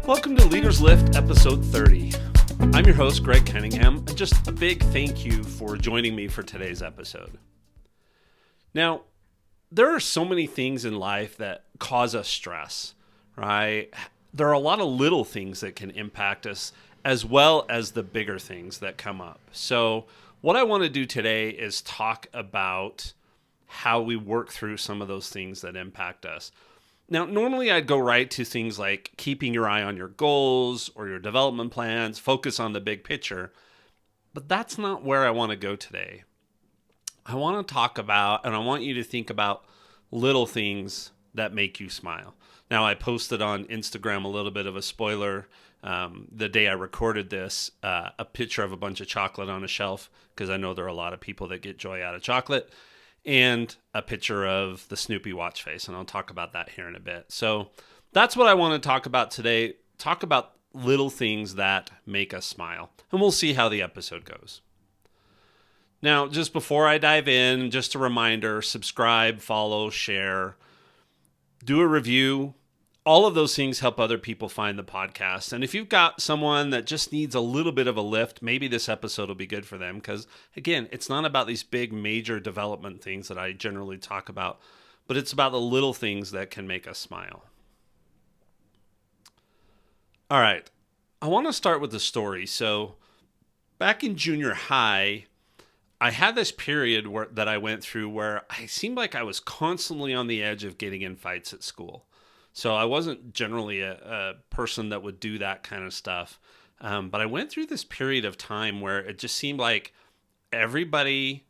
Welcome to Leaders Lift, episode 30. I'm your host, Greg Cunningham, and just a big thank you for joining me for today's episode. Now, there are so many things in life that cause us stress, right? There are a lot of little things that can impact us, as well as the bigger things that come up. So what I want to do today is talk about how we work through some of those things that impact us. Now, normally I'd go right to things like keeping your eye on your goals or your development plans, focus on the big picture, but that's not where I want to go today. I want to talk about, and I want you to think about little things that make you smile. Now, I posted on Instagram a little bit of a spoiler the day I recorded this, a picture of a bunch of chocolate on a shelf, because I know there are a lot of people that get joy out of chocolate, and a picture of the Snoopy watch face, and I'll talk about that here in a bit. So that's what I want to talk about today. Talk about little things that make us smile, and we'll see how the episode goes. Now, just before I dive in, just a reminder, subscribe, follow, share, do a review. All of those things help other people find the podcast. And if you've got someone that just needs a little bit of a lift, maybe this episode will be good for them. Because, again, it's not about these big major development things that I generally talk about, but it's about the little things that can make us smile. All right. I want to start with the story. So back in junior high, I had this period that I went through where I seemed like I was constantly on the edge of getting in fights at school. So I wasn't generally a person that would do that kind of stuff. But I went through this period of time where it just seemed like everybody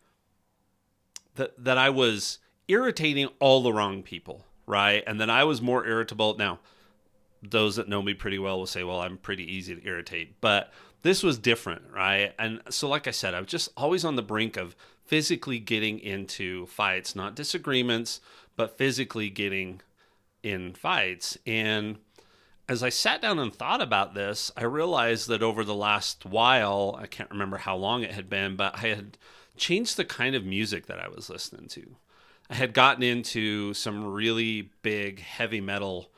that I was irritating all the wrong people, right? And then I was more irritable. Now, those that know me pretty well will say, well, I'm pretty easy to irritate. But this was different, right? And so like I said, I was just always on the brink of physically getting into fights, not disagreements, but physically getting in fights. And as I sat down and thought about this, I realized that over the last while, I can't remember how long it had been, but I had changed the kind of music that I was listening to. I had gotten into some really big heavy metal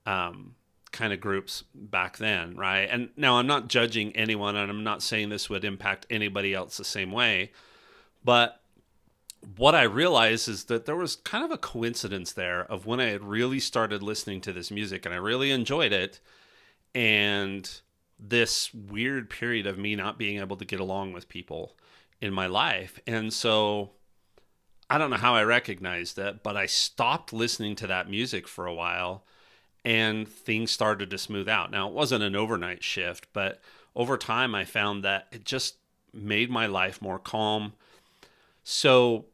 kind of groups back then, right? And now I'm not judging anyone, and I'm not saying this would impact anybody else the same way, but what I realized is that there was kind of a coincidence there of when I had really started listening to this music and I really enjoyed it, and this weird period of me not being able to get along with people in my life. And so I don't know how I recognized it, but I stopped listening to that music for a while and things started to smooth out. Now, it wasn't an overnight shift, but over time I found that it just made my life more calm. So,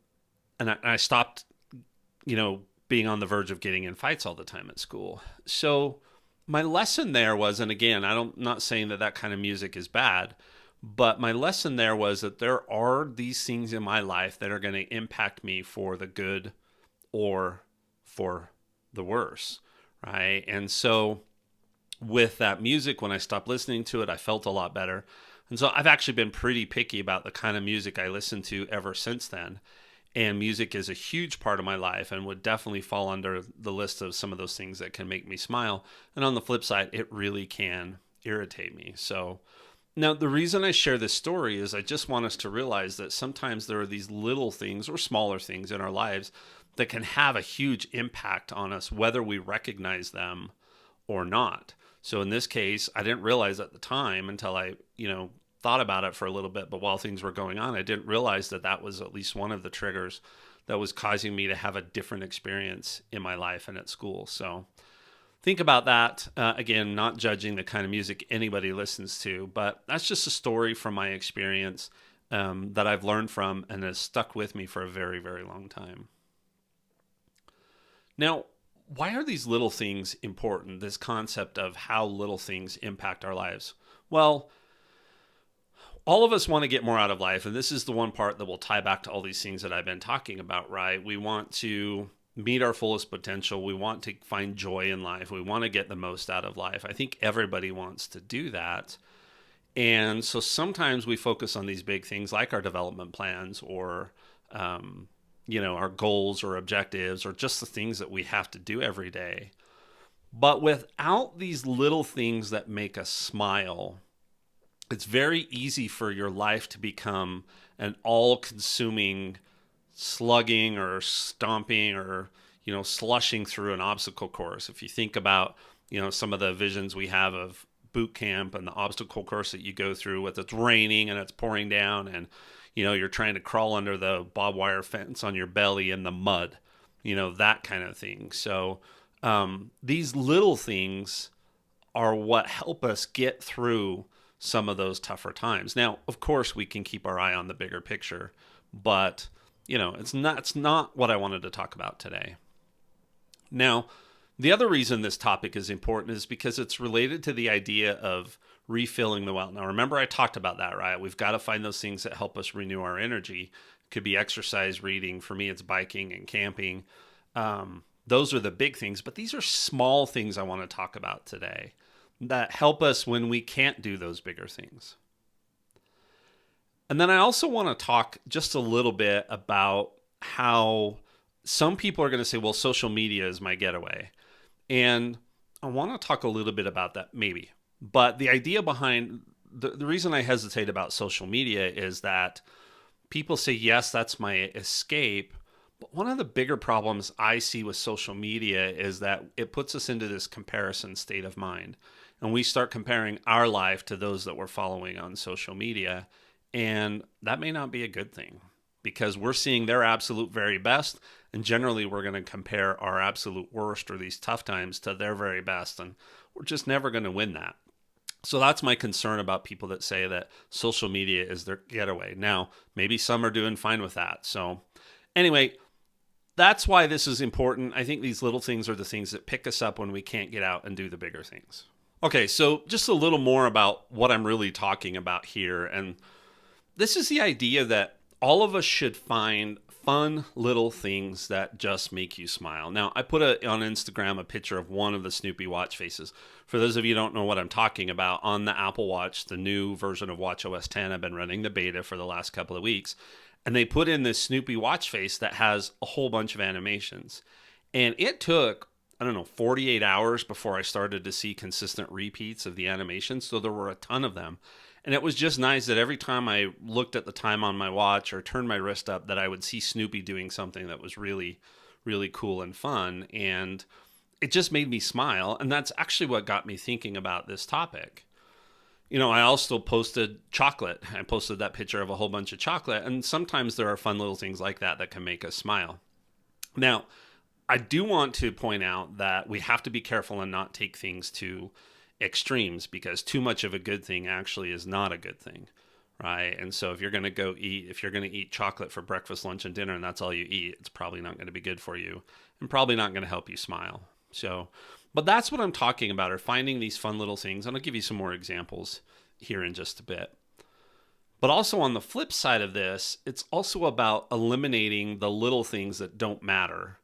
and I stopped, being on the verge of getting in fights all the time at school. So my lesson there was, and again, I'm not saying that kind of music is bad, but my lesson there was that there are these things in my life that are going to impact me for the good or for the worse, right? And so with that music, when I stopped listening to it, I felt a lot better. And so I've actually been pretty picky about the kind of music I listen to ever since then. And music is a huge part of my life and would definitely fall under the list of some of those things that can make me smile. And on the flip side, it really can irritate me. So now the reason I share this story is I just want us to realize that sometimes there are these little things or smaller things in our lives that can have a huge impact on us, whether we recognize them or not. So in this case, I didn't realize at the time until I, thought about it for a little bit, but while things were going on, I didn't realize that was at least one of the triggers that was causing me to have a different experience in my life and at school. So think about that. Again, not judging the kind of music anybody listens to, but that's just a story from my experience that I've learned from and has stuck with me for a very, very long time. Now, why are these little things important? This concept of how little things impact our lives. Well, all of us want to get more out of life, and this is the one part that will tie back to all these things that I've been talking about, right? We want to meet our fullest potential. We want to find joy in life. We want to get the most out of life. I think everybody wants to do that. And so sometimes we focus on these big things like our development plans or our goals or objectives or just the things that we have to do every day. But without these little things that make us smile, it's very easy for your life to become an all-consuming slugging or stomping or slushing through an obstacle course. If you think about some of the visions we have of boot camp and the obstacle course that you go through with it's raining and it's pouring down and you're trying to crawl under the barbed wire fence on your belly in the mud, that kind of thing. So these little things are what help us get through some of those tougher times. Now, of course, we can keep our eye on the bigger picture, but it's not what I wanted to talk about today. Now, the other reason this topic is important is because it's related to the idea of refilling the well. Now, remember I talked about that, right? We've got to find those things that help us renew our energy. It could be exercise, reading. For me, it's biking and camping. Those are the big things, but these are small things I want to talk about today that help us when we can't do those bigger things. And then I also want to talk just a little bit about how some people are going to say, well, social media is my getaway. And I want to talk a little bit about that, maybe. But the idea behind the reason I hesitate about social media is that people say, yes, that's my escape. But one of the bigger problems I see with social media is that it puts us into this comparison state of mind. And we start comparing our life to those that we're following on social media. And that may not be a good thing because we're seeing their absolute very best. And generally, we're going to compare our absolute worst or these tough times to their very best. And we're just never going to win that. So that's my concern about people that say that social media is their getaway. Now, maybe some are doing fine with that. So anyway, that's why this is important. I think these little things are the things that pick us up when we can't get out and do the bigger things. Okay, so just a little more about what I'm really talking about here. And this is the idea that all of us should find fun little things that just make you smile. Now, I put on Instagram a picture of one of the Snoopy watch faces. For those of you who don't know what I'm talking about, on the Apple Watch, the new version of watchOS 10, I've been running the beta for the last couple of weeks, and they put in this Snoopy watch face that has a whole bunch of animations. And it took, 48 hours before I started to see consistent repeats of the animations, so there were a ton of them. And it was just nice that every time I looked at the time on my watch or turned my wrist up, that I would see Snoopy doing something that was really, really cool and fun. And it just made me smile. And that's actually what got me thinking about this topic. I also posted chocolate. I posted that picture of a whole bunch of chocolate. And sometimes there are fun little things like that that can make us smile. Now, I do want to point out that we have to be careful and not take things to extremes, because too much of a good thing actually is not a good thing, right? And so if you're going to eat chocolate for breakfast, lunch, and dinner, and that's all you eat, it's probably not going to be good for you and probably not going to help you smile. So, but that's what I'm talking about, are finding these fun little things. And I'll give you some more examples here in just a bit. But also on the flip side of this, it's also about eliminating the little things that don't matter,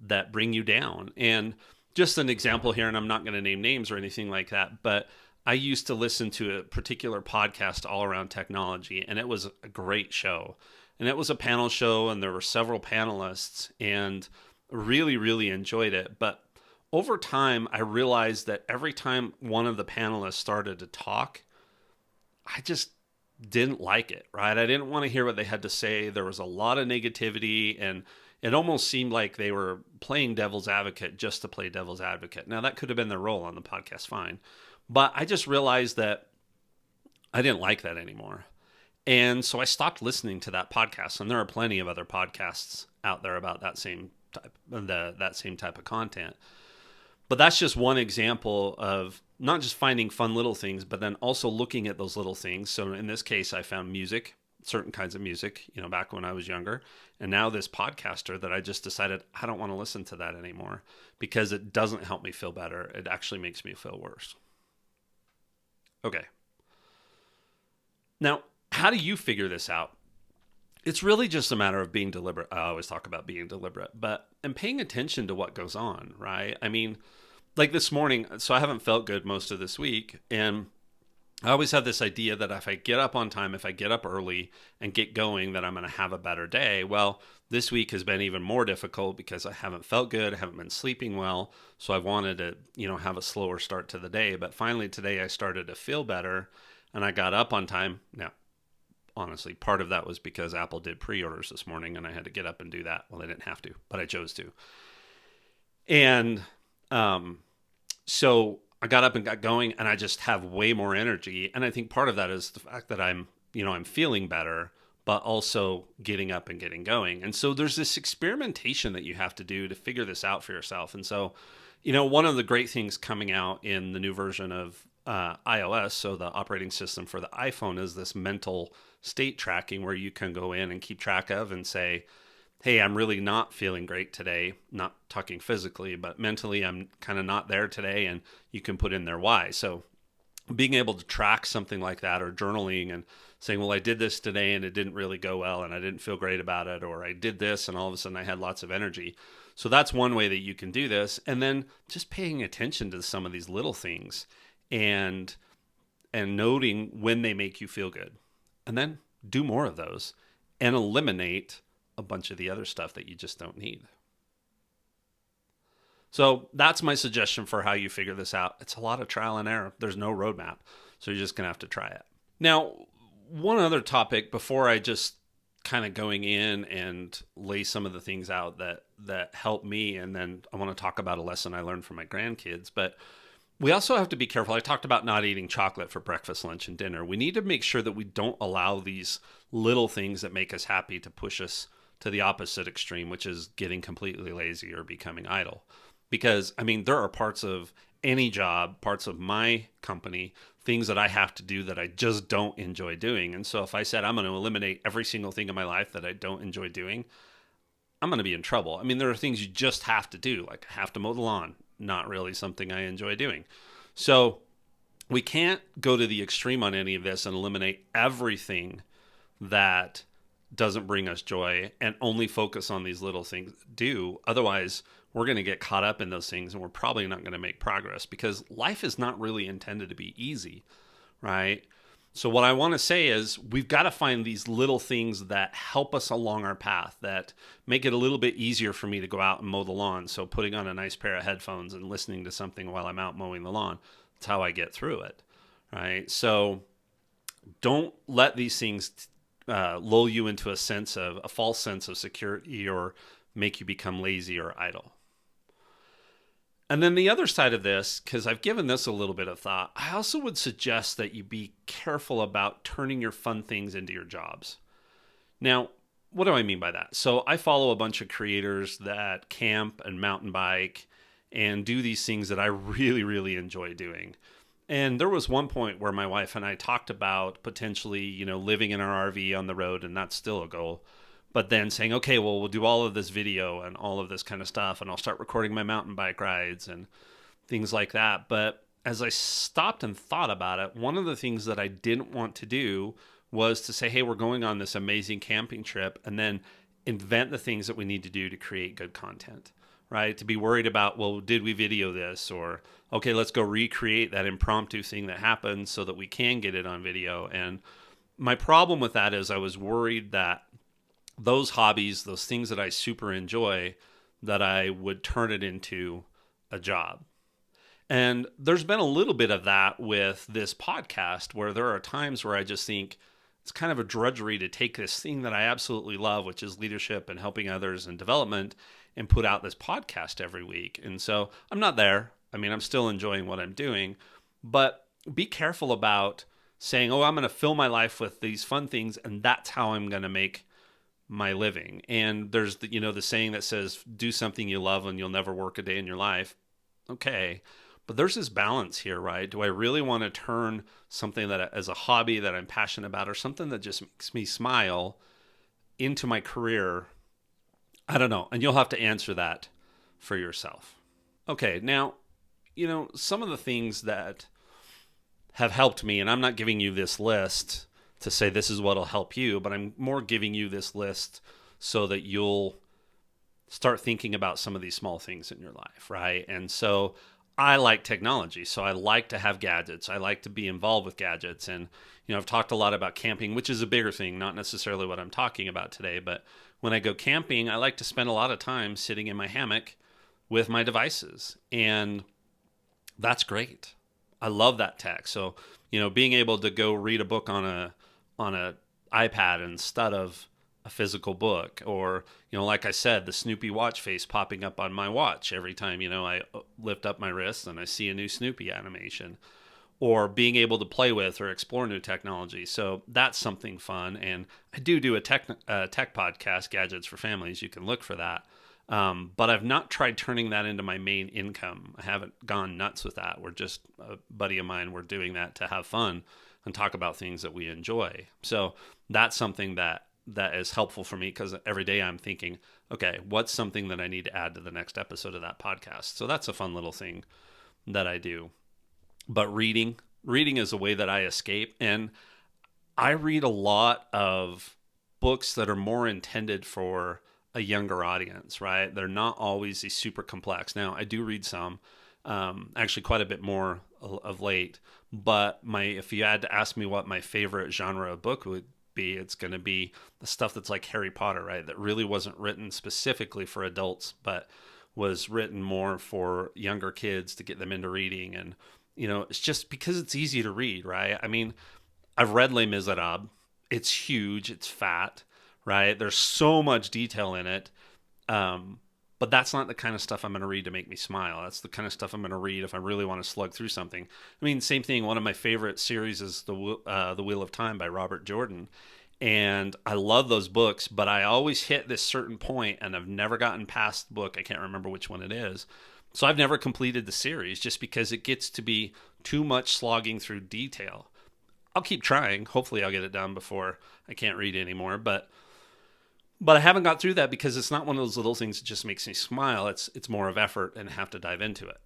that bring you down. And just an example here, and I'm not going to name names or anything like that, but I used to listen to a particular podcast all around technology, and it was a great show. And it was a panel show, and there were several panelists, and really, really enjoyed it. But over time, I realized that every time one of the panelists started to talk, I just didn't like it, right? I didn't want to hear what they had to say. There was a lot of negativity, and it almost seemed like they were playing devil's advocate just to play devil's advocate. Now, that could have been their role on the podcast, fine. But I just realized that I didn't like that anymore. And so I stopped listening to that podcast. And there are plenty of other podcasts out there about that same type of content. But that's just one example of not just finding fun little things, but then also looking at those little things. So in this case, I found music, certain kinds of music, back when I was younger. And now this podcaster that I just decided I don't want to listen to that anymore because it doesn't help me feel better. It actually makes me feel worse. Okay. Now, how do you figure this out? It's really just a matter of being deliberate. I always talk about being deliberate, and paying attention to what goes on, right? I mean, like this morning, so I haven't felt good most of this week, and I always have this idea that if I get up on time, if I get up early and get going, that I'm going to have a better day. Well, This week has been even more difficult because I haven't felt good, I haven't been sleeping well, so I've wanted to, have a slower start to the day. But finally today I started to feel better and I got up on time. Now, honestly, part of that was because Apple did pre-orders this morning and I had to get up and do that. Well, I didn't have to, but I chose to. And so I got up and got going and I just have way more energy. And I think part of that is the fact that I'm feeling better, but also getting up and getting going. And so there's this experimentation that you have to do to figure this out for yourself. And so, one of the great things coming out in the new version of iOS, so the operating system for the iPhone, is this mental state tracking where you can go in and keep track of and say, hey, I'm really not feeling great today, not talking physically, but mentally I'm kind of not there today, and you can put in there why. So being able to track something like that, or journaling and saying, well, I did this today and it didn't really go well and I didn't feel great about it, or I did this and all of a sudden I had lots of energy. So that's one way that you can do this. And then just paying attention to some of these little things and noting when they make you feel good. And then do more of those and eliminate a bunch of the other stuff that you just don't need. So that's my suggestion for how you figure this out. It's a lot of trial and error. There's no roadmap. So you're just going to have to try it. Now, one other topic before I just kind of going in and lay some of the things out that help me. And then I want to talk about a lesson I learned from my grandkids. But we also have to be careful. I talked about not eating chocolate for breakfast, lunch, and dinner. We need to make sure that we don't allow these little things that make us happy to push us to the opposite extreme, which is getting completely lazy or becoming idle. Because, there are parts of any job, parts of my company, things that I have to do that I just don't enjoy doing. And so if I said I'm going to eliminate every single thing in my life that I don't enjoy doing, I'm going to be in trouble. There are things you just have to do, like I have to mow the lawn, not really something I enjoy doing. So we can't go to the extreme on any of this and eliminate everything that doesn't bring us joy and only focus on these little things do. Otherwise, we're going to get caught up in those things and we're probably not going to make progress, because life is not really intended to be easy, right? So what I want to say is we've got to find these little things that help us along our path, that make it a little bit easier for me to go out and mow the lawn. So putting on a nice pair of headphones and listening to something while I'm out mowing the lawn, that's how I get through it, right? So don't let these things lull you into a false sense of security or make you become lazy or idle. And then the other side of this, because I've given this a little bit of thought, I also would suggest that you be careful about turning your fun things into your jobs. Now, what do I mean by that? So I follow a bunch of creators that camp and mountain bike and do these things that I really, really enjoy doing. And there was one point where my wife and I talked about potentially, living in our RV on the road, and that's still a goal. But then saying, okay, well, we'll do all of this video and all of this kind of stuff, and I'll start recording my mountain bike rides and things like that. But as I stopped and thought about it, one of the things that I didn't want to do was to say, hey, we're going on this amazing camping trip, and then invent the things that we need to do to create good content, right? To be worried about, well, did we video this? Or, okay, let's go recreate that impromptu thing that happened so that we can get it on video. And my problem with that is I was worried that those hobbies, those things that I super enjoy, that I would turn it into a job. And there's been a little bit of that with this podcast, where there are times where I just think it's kind of a drudgery to take this thing that I absolutely love, which is leadership and helping others and development, and put out this podcast every week. And so I'm not there. I'm still enjoying what I'm doing, but be careful about saying, oh, I'm going to fill my life with these fun things, and that's how I'm going to make my living. And there's the saying that says, do something you love and you'll never work a day in your life. Okay. But there's this balance here, right? Do I really want to turn something that as a hobby that I'm passionate about, or something that just makes me smile, into my career? I don't know. And you'll have to answer that for yourself. Okay. Now, some of the things that have helped me, and I'm not giving you this list to say this is what'll help you, but I'm more giving you this list so that you'll start thinking about some of these small things in your life, right? And so I like technology, so I like to have gadgets. I like to be involved with gadgets. And, I've talked a lot about camping, which is a bigger thing, not necessarily what I'm talking about today. But when I go camping, I like to spend a lot of time sitting in my hammock with my devices. And that's great. I love that tech. So, being able to go read a book on a iPad instead of a physical book, or like I said, the Snoopy watch face popping up on my watch every time I lift up my wrist and I see a new Snoopy animation, or being able to play with or explore new technology. So that's something fun. And I do a tech podcast, Gadgets for Families. You can look for that. But I've not tried turning that into my main income. I haven't gone nuts with that. We're just a buddy of mine. We're doing that to have fun and talk about things that we enjoy. So that's something that is helpful for me, because every day I'm thinking, okay, what's something that I need to add to the next episode of that podcast? So that's a fun little thing that I do. But reading is a way that I escape. And I read a lot of books that are more intended for a younger audience, right? They're not always these super complex. Now, I do read some, actually quite a bit more of late. But if you had to ask me what my favorite genre of book would be, it's going to be the stuff that's like Harry Potter, right? That really wasn't written specifically for adults, but was written more for younger kids to get them into reading. And, it's just because it's easy to read, right? I mean, I've read Les Miserables. It's huge. It's fat, right? There's so much detail in it. But that's not the kind of stuff I'm going to read to make me smile. That's the kind of stuff I'm going to read if I really want to slug through something. I mean, same thing. One of my favorite series is The Wheel of Time by Robert Jordan. And I love those books, but I always hit this certain point and I've never gotten past the book. I can't remember which one it is. So I've never completed the series just because it gets to be too much slogging through detail. I'll keep trying. Hopefully I'll get it done before I can't read anymore. But I haven't got through that because it's not one of those little things that just makes me smile. It's more of effort and have to dive into it.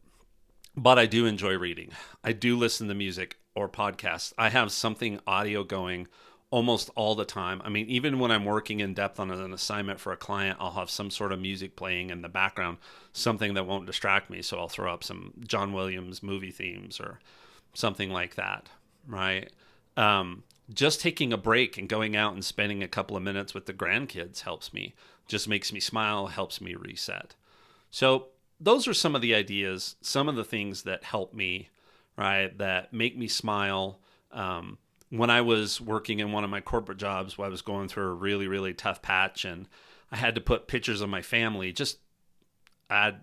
But I do enjoy reading. I do listen to music or podcasts. I have something audio going almost all the time. I mean, even when I'm working in depth on an assignment for a client, I'll have some sort of music playing in the background, something that won't distract me. So I'll throw up some John Williams movie themes or something like that, right? Just taking a break and going out and spending a couple of minutes with the grandkids helps me, just makes me smile, helps me reset. So those are some of the ideas, some of the things that help me, right, that make me smile. When I was working in one of my corporate jobs, where I was going through a really, really tough patch, and I had to put pictures of my family, just add,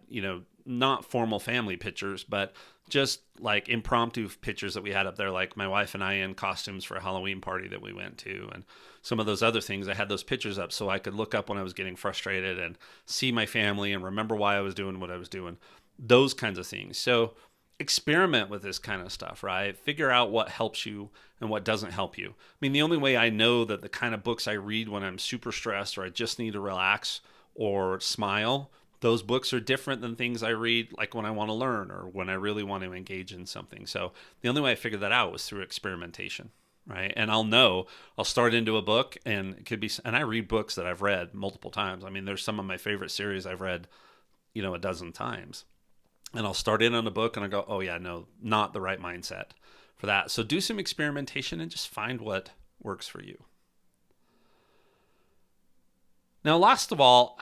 not formal family pictures, but just like impromptu pictures that we had up there, like my wife and I in costumes for a Halloween party that we went to, and some of those other things. I had those pictures up so I could look up when I was getting frustrated and see my family and remember why I was doing what I was doing, those kinds of things. So experiment with this kind of stuff, right? Figure out what helps you and what doesn't help you. I mean, the only way I know that the kind of books I read when I'm super stressed or I just need to relax or smile, those books are different than things I read like when I want to learn or when I really want to engage in something. So the only way I figured that out was through experimentation, right? And I'll start into a book, and it could be, and I read books that I've read multiple times. I mean, there's some of my favorite series I've read, a dozen times. And I'll start in on a book and I go, oh yeah, no, not the right mindset for that. So do some experimentation and just find what works for you. Now, last of all,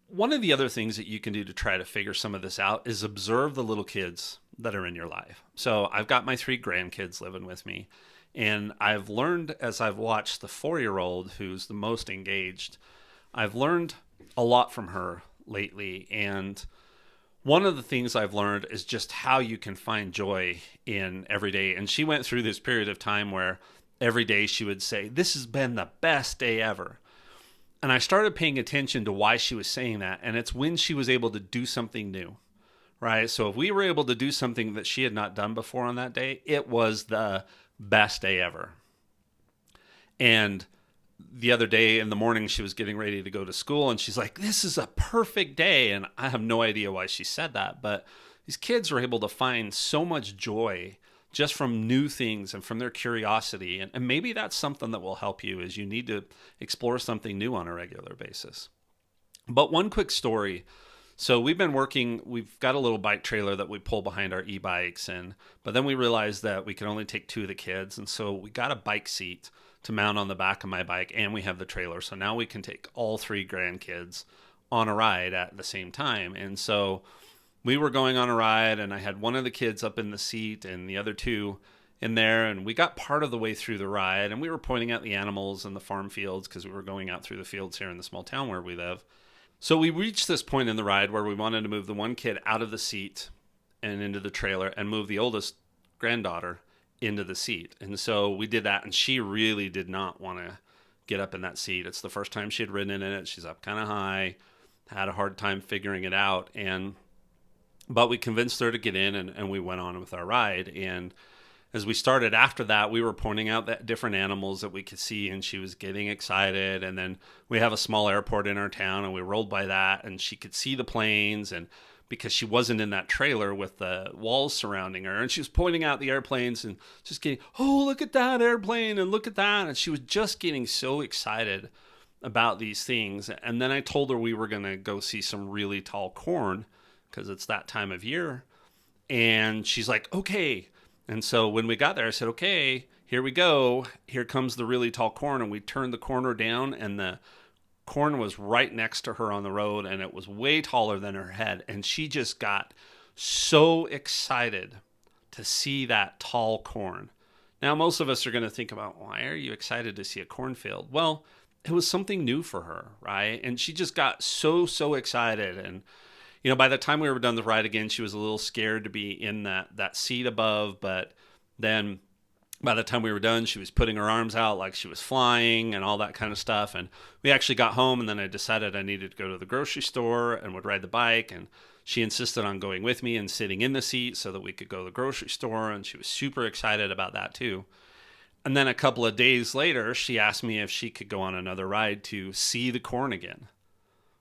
one of the other things that you can do to try to figure some of this out is observe the little kids that are in your life. So I've got my 3 grandkids living with me, and I've learned as I've watched the 4-year-old, who's the most engaged, I've learned a lot from her lately. And one of the things I've learned is just how you can find joy in every day. And she went through this period of time where every day she would say, "This has been the best day ever." And I started paying attention to why she was saying that. And it's when she was able to do something new, right? So if we were able to do something that she had not done before on that day, it was the best day ever. And the other day in the morning, she was getting ready to go to school, and she's like, "This is a perfect day." And I have no idea why she said that, but these kids are able to find so much joy just from new things and from their curiosity. And maybe that's something that will help you, is you need to explore something new on a regular basis. But one quick story. So we've got a little bike trailer that we pull behind our e-bikes, but then we realized that we could only take two of the kids. And so we got a bike seat to mount on the back of my bike, and we have the trailer. So now we can take all three grandkids on a ride at the same time. And so we were going on a ride, and I had one of the kids up in the seat and the other two in there, and we got part of the way through the ride, and we were pointing out the animals and the farm fields because we were going out through the fields here in the small town where we live. So we reached this point in the ride where we wanted to move the one kid out of the seat and into the trailer and move the oldest granddaughter into the seat. And so we did that, and she really did not want to get up in that seat. It's the first time she had ridden in it. She's up kind of high, had a hard time figuring it out, but we convinced her to get in, and we went on with our ride. And as we started after that, we were pointing out that different animals that we could see, and she was getting excited. And then we have a small airport in our town, and we rolled by that, and she could see the planes, and because she wasn't in that trailer with the walls surrounding her, and she was pointing out the airplanes and just getting, oh, look at that airplane and look at that. And she was just getting so excited about these things. And then I told her we were going to go see some really tall corn because it's that time of year. And she's like, okay. And so when we got there, I said, okay, here we go. Here comes the really tall corn. And we turned the corner down, and the corn was right next to her on the road, and it was way taller than her head. And she just got so excited to see that tall corn. Now, most of us are going to think about, why are you excited to see a cornfield? Well, it was something new for her, right? And she just got so excited. And by the time we were done the ride again, she was a little scared to be in that seat above. But then by the time we were done, she was putting her arms out like she was flying and all that kind of stuff. And we actually got home, and then I decided I needed to go to the grocery store and would ride the bike. And she insisted on going with me and sitting in the seat so that we could go to the grocery store. And she was super excited about that too. And then a couple of days later, she asked me if she could go on another ride to see the corn again.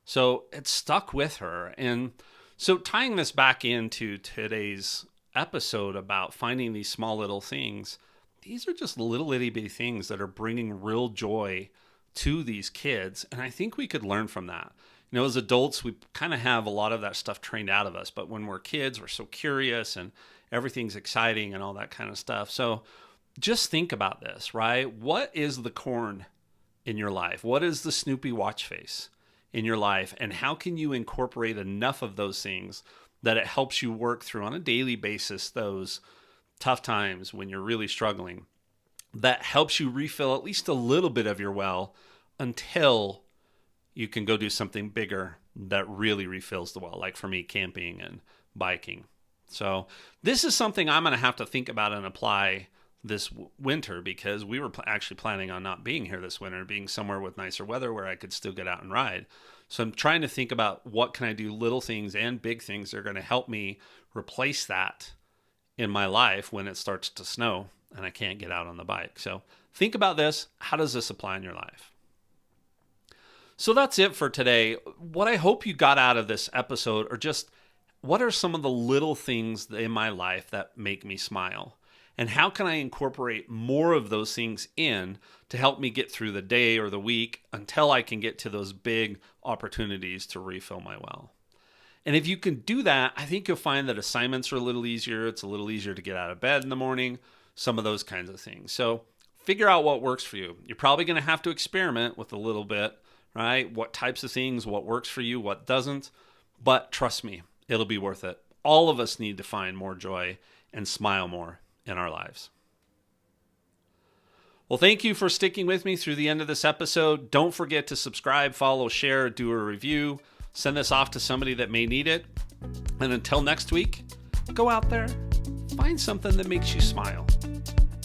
So it stuck with her. And so tying this back into today's episode about finding these small little things, these are just little itty bitty things that are bringing real joy to these kids. And I think we could learn from that. As adults, we kind of have a lot of that stuff trained out of us. But when we're kids, we're so curious and everything's exciting and all that kind of stuff. So just think about this, right? What is the corn in your life? What is the Snoopy watch face in your life? And how can you incorporate enough of those things that it helps you work through on a daily basis those tough times when you're really struggling, that helps you refill at least a little bit of your well until you can go do something bigger that really refills the well, like for me, camping and biking. So this is something I'm going to have to think about and apply this winter, because we were actually planning on not being here this winter, being somewhere with nicer weather where I could still get out and ride. So I'm trying to think about what can I do, little things and big things that are going to help me replace that in my life when it starts to snow and I can't get out on the bike. So think about this. How does this apply in your life? So that's it for today. What I hope you got out of this episode are just, what are some of the little things in my life that make me smile? And how can I incorporate more of those things in to help me get through the day or the week until I can get to those big opportunities to refill my well? And if you can do that, I think you'll find that assignments are a little easier. It's a little easier to get out of bed in the morning, some of those kinds of things. So figure out what works for you. You're probably going to have to experiment with a little bit, right? What types of things, what works for you, what doesn't. But trust me, it'll be worth it. All of us need to find more joy and smile more in our lives. Well, thank you for sticking with me through the end of this episode. Don't forget to subscribe, follow, share, do a review. Send this off to somebody that may need it. And until next week, go out there, find something that makes you smile,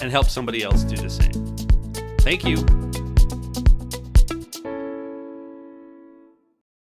and help somebody else do the same. Thank you.